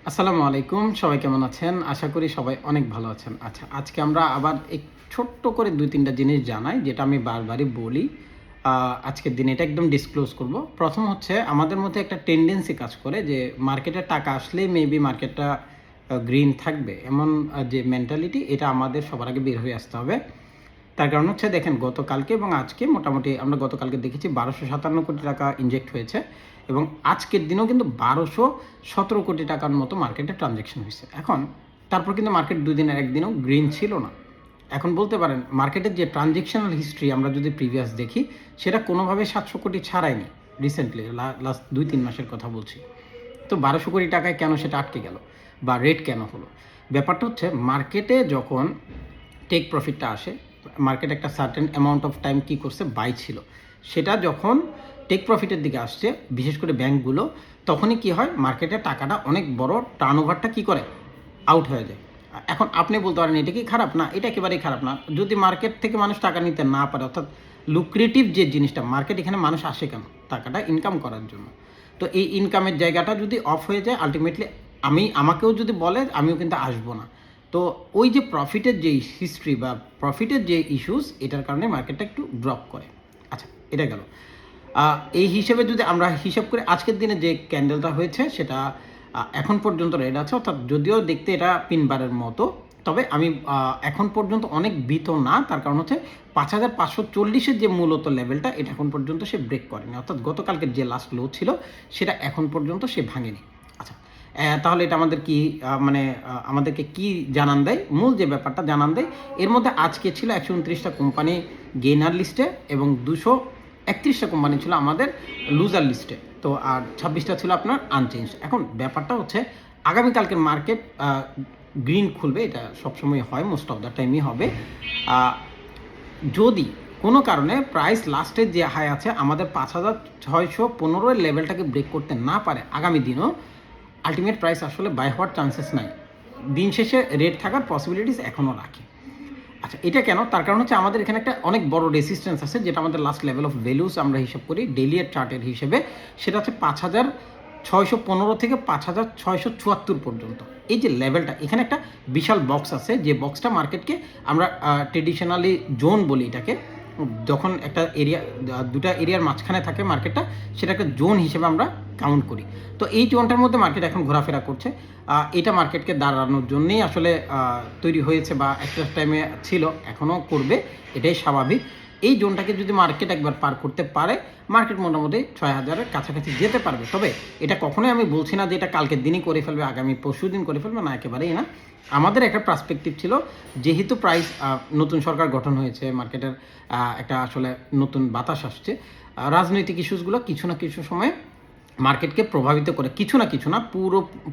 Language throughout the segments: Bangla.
আসসালামু আলাইকুম। সবাই কেমন আছেন? আশা করি সবাই অনেক ভালো আছেন। আচ্ছা, আজকে আমরা আবার ছোট্ট করে ২-৩ টা জিনিস জানাই, যেটা আমি বারবারই বলি। আজকের দিনে এটা একদম ডিসক্লোজ করব। ১ম হচ্ছে, আমাদের মধ্যে একটা টেনডেন্সি কাজ করে যে মার্কেটে টাকা আসলেই মেবি মার্কেটটা গ্রিন থাকবে। এমন যে মেন্টালিটি, এটা আমাদের সবার আগে বের হয়ে আসতে হবে। তার কারণ হচ্ছে, দেখেন গতকালকে এবং আজকে মোটামুটি আমরা গতকালকে দেখেছি ১২৫৭ কোটি টাকা ইনজেক্ট হয়েছে এবং আজকের দিনেও কিন্তু ১২১৭ কোটি টাকার মতো মার্কেটে ট্রানজ্যাকশন হয়েছে। এখন তারপর কিন্তু মার্কেট ২ দিনের একদিনও গ্রিন ছিল না। এখন বলতে পারেন মার্কেটের যে ট্রানজ্যাকশনাল হিস্ট্রি আমরা যদি প্রিভিয়াস দেখি, সেটা কোনোভাবে ৭০০ কোটি ছাড়ায়নি রিসেন্টলি, লাস্ট ২-৩ মাসের কথা বলছি। তো ১২০০ কোটি টাকায় কেন সেটা আটকে গেল বা রেট কেন হলো? ব্যাপারটা হচ্ছে, মার্কেটে যখন টেক প্রফিটটা আসে, মার্কেট একটা সার্টেন অ্যামাউন্ট অফ টাইম কী করছে, বাই ছিল। সেটা যখন টেক প্রফিটের দিকে আসছে, বিশেষ করে ব্যাংকগুলো, তখনই কি হয়, মার্কেটে টাকাটা অনেক বড় টার্নওভারটা কী করে, আউট হয়ে যায়। এখন আপনি বলতে পারেন এটা কি খারাপ? না, এটা একেবারেই খারাপ না। যদি মার্কেট থেকে মানুষ টাকা নিতে না পারে, অর্থাৎ লুক্রেটিভ যে জিনিসটা, মার্কেট এখানে মানুষ আসে কেন? টাকাটা ইনকাম করার জন্য। তো এই ইনকামের জায়গাটা যদি অফ হয়ে যায়, আলটিমেটলি আমাকেও যদি বলে, আমিও কিন্তু আসবো না। তো ওই যে প্রফিটের যে হিস্ট্রি বা প্রফিটের যে ইস্যুস, এটার কারণে মার্কেটটা একটু ড্রপ করে। আচ্ছা, এটা গেল। এই হিসেবে যদি আমরা হিসাব করে আজকের দিনে যে ক্যান্ডেলটা হয়েছে, সেটা এখন পর্যন্ত রেড আছে, অর্থাৎ যদিও দেখতে এটা পিনবারের মতো, তবে আমি এখন পর্যন্ত অনেক ভীত না। তার কারণ হচ্ছে ৫৫৪০-এর যে মূলত লেভেলটা, এটা এখন পর্যন্ত সে ব্রেক করেনি, অর্থাৎ গতকালকের যে লাস্ট লো ছিল, সেটা এখন পর্যন্ত সে ভাঙেনি। আচ্ছা, তাহলে এটা আমাদের কি মানে আমাদেরকে কি জানান দেয়? মূল যে ব্যাপারটা জানান দেয়, এর মধ্যে আজকে ছিল ১২৯টা কোম্পানি গেইনার লিস্টে এবং ২৩১টা কোম্পানি ছিল আমাদের লুজার লিস্টে। তো আর ২৬টা ছিল আপনার আনচেঞ্জ। এখন ব্যাপারটা হচ্ছে, আগামীকালকের মার্কেট গ্রিন খুলবে, এটা সবসময় হয়, মোস্ট অফ দ্য টাইমই হবে। যদি কোনো কারণে প্রাইস লাস্টের যে হাই আছে আমাদের ৫৬১৫ এর লেভেলটাকে ব্রেক করতে না পারে আগামী দিনও, আলটিমেট প্রাইস আসলে বাই হওয়ার চান্সেস নাই। দিন শেষে রেট থাকার পসিবিলিটিস এখনও রাখে। আচ্ছা, এটা কেন? তার কারণ হচ্ছে, আমাদের এখানে একটা অনেক বড় রেসিস্ট্যান্স আছে, যেটা আমাদের লাস্ট লেভেল অফ ভ্যালুস আমরা হিসাব করি ডেইলি এর চার্টের হিসেবে। সেটা হচ্ছে ৫৬১৫ থেকে ৫৬৭৪ পর্যন্ত। এই যে লেভেলটা, এখানে একটা বিশাল বক্স আছে, যে বক্সটা মার্কেটকে আমরা ট্রেডিশনালি জোন বলি এটাকে। যখন একটা এরিয়া, দুটা এরিয়ার মাঝখানে থাকে মার্কেটটা, সেটাকে জোন হিসেবে আমরা কাউন্ট করি। তো এই জোনটার মধ্যে মার্কেট এখন ঘোরাফেরা করছে। এটা মার্কেটকে দাঁড়ানোর জন্যেই আসলে তৈরি হয়েছে, বা একটা টাইমে ছিল, এখনও করবে, এটাই স্বাভাবিক। এই জোনটাকে যদি মার্কেট একবার পার করতে পারে, মার্কেট মোটামুটি ৬,০০০-এর কাছাকাছি যেতে পারবে। তবে এটা কখনোই আমি বলছি না যে এটা কালকের দিনই করে ফেলবে, আগামী পরশু দিন করে ফেলবে, না, একেবারেই না। আমাদের একটা পার্সপেক্টিভ ছিল, যেহেতু প্রাইস নতুন সরকার গঠন হয়েছে, মার্কেটের একটা আসলে নতুন বাতাস আসছে, রাজনৈতিক ইস্যুসগুলো কিছু না কিছু সময়ে মার্কেটকে প্রভাবিত করে, কিছু না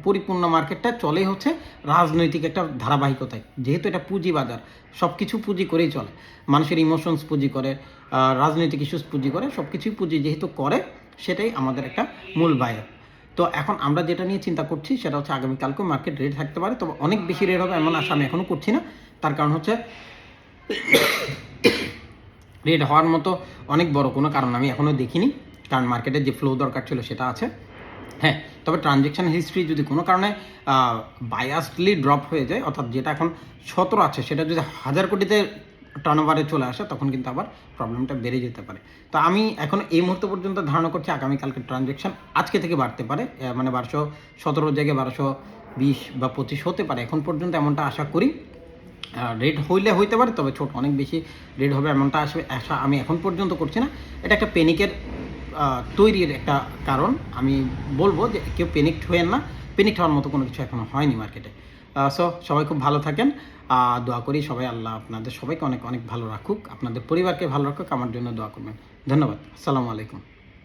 পরিপূর্ণ মার্কেটটা চলেই হচ্ছে রাজনৈতিক একটা ধারাবাহিকতায়। যেহেতু এটা পুঁজি বাজার, সব কিছু পুঁজি করেই চলে। মানুষের ইমোশনস পুঁজি করে, রাজনৈতিক ইস্যুস পুঁজি করে, সব কিছুই পুঁজি যেহেতু করে, সেটাই আমাদের একটা মূল বায়ার। তো এখন আমরা যেটা নিয়ে চিন্তা করছি, সেটা হচ্ছে আগামীকালকেও মার্কেট রেট থাকতে পারে, তবে অনেক বেশি রেট হবে এমন আশা আমি এখনও করছি না। তার কারণ হচ্ছে, রেট হওয়ার মতো অনেক বড় কোনো কারণ আমি এখনও দেখিনি, কারণ মার্কেটের যে ফ্লো দরকার ছিল সেটা আছে। হ্যাঁ, তবে ট্রানজ্যাকশন হিস্ট্রি যদি কোনো কারণে বায়াসডলি ড্রপ হয়ে যায়, অর্থাৎ যেটা এখন ১৭ আছে, সেটা যদি ১,০০০ কোটিতে টার্নওভারে চলে আসে, তখন কিন্তু আবার প্রবলেমটা বেড়ে যেতে পারে। তো আমি এখন এই মুহূর্ত পর্যন্ত ধারণা করছি আগামীকালকের ট্রানজ্যাকশন আজকে থেকে বাড়তে পারে, মানে ১২১৭ জায়গায় ১২২০ বা ২৫ হতে পারে, এখন পর্যন্ত এমনটা আশা করি। রেট হইতে পারে, তবে ছোট, অনেক বেশি রেট হবে এমনটা আশা আমি এখন পর্যন্ত করছি না। এটা একটা প্যানিকের তৈরির একটা কারণ। আমি বলবো যে কেউ প্যানিকড হয়েন না, প্যানিকড হওয়ার মতো কোনো কিছু এখনও হয়নি মার্কেটে। সো সবাই খুব ভালো থাকেন, দোয়া করি সবাই, আল্লাহ আপনাদের সবাইকে অনেক অনেক ভালো রাখুক, আপনাদের পরিবারকে ভালো রাখুক, আমার জন্য দোয়া করবেন। ধন্যবাদ। আসসালামু আলাইকুম।